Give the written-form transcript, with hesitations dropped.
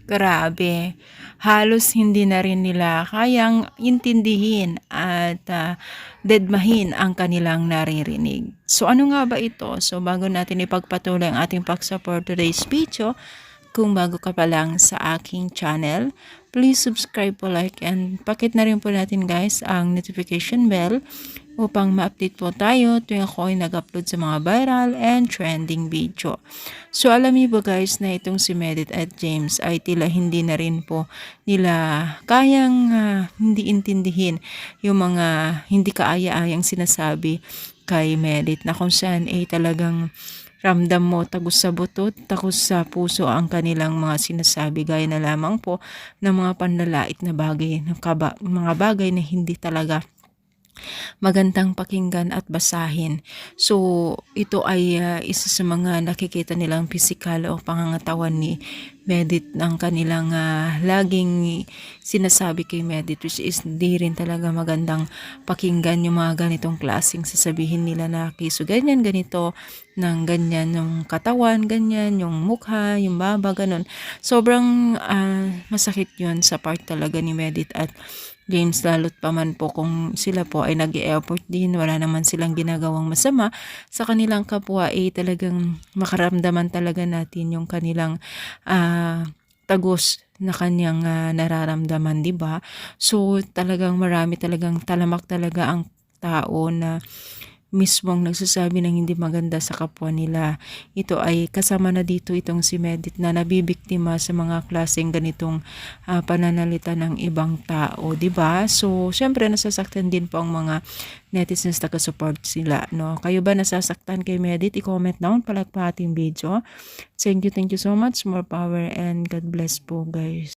Grabe, halos hindi na rin nila kayang intindihin at, dedmahin ang kanilang naririnig. So, ano nga ba ito? So, bago natin ipagpatuloy ang ating paksa for today's video, kung bago ka pa lang sa aking channel, please subscribe po, like, and pakit na rin po natin guys ang notification bell upang ma-update po tayo tuwing ako ay nag-upload sa mga viral and trending video. So alam niyo ba guys na itong si Medit at James ay tila hindi na rin po nila kayang hindi intindihin yung mga hindi kaaya-ayang sinasabi kay Medit, na kung saan ay talagang ramdam mo tagos sa butot, tagos sa puso ang kanilang mga sinasabi, gaya na lamang po ng mga panlalait na bagay, mga bagay na hindi talaga magandang pakinggan at basahin. So, ito ay isa sa mga nakikita nilang pisikal o pangangatawan ni Medit ng kanilang laging sinasabi kay Medit, which is di rin talaga magandang pakinggan yung mga ganitong klaseng sasabihin nila na kiso ganyan, ganito, ng ganyan yung katawan, ganyan, yung mukha, yung baba, ganun. Sobrang masakit yun sa part talaga ni Medit at James, lalo't pa man po kung sila po ay nag-e-effort din, wala naman silang ginagawang masama sa kanilang kapwa, talagang makaramdaman talaga natin yung kanilang tagos na kanyang nararamdaman, di ba? So talagang marami talagang talamak talaga ang tao na mismong nagsasabi ng hindi maganda sa kapwa nila. Ito ay kasama na dito itong si Medit na nabibiktima sa mga klaseng ganitong pananalita ng ibang tao, 'di ba? So, syempre nasasaktan din po ang mga netizens na taga-support sila, no? Kayo ba nasasaktan kay Medit? I-comment down, palike pa ating video. Thank you so much. More power and God bless po, guys.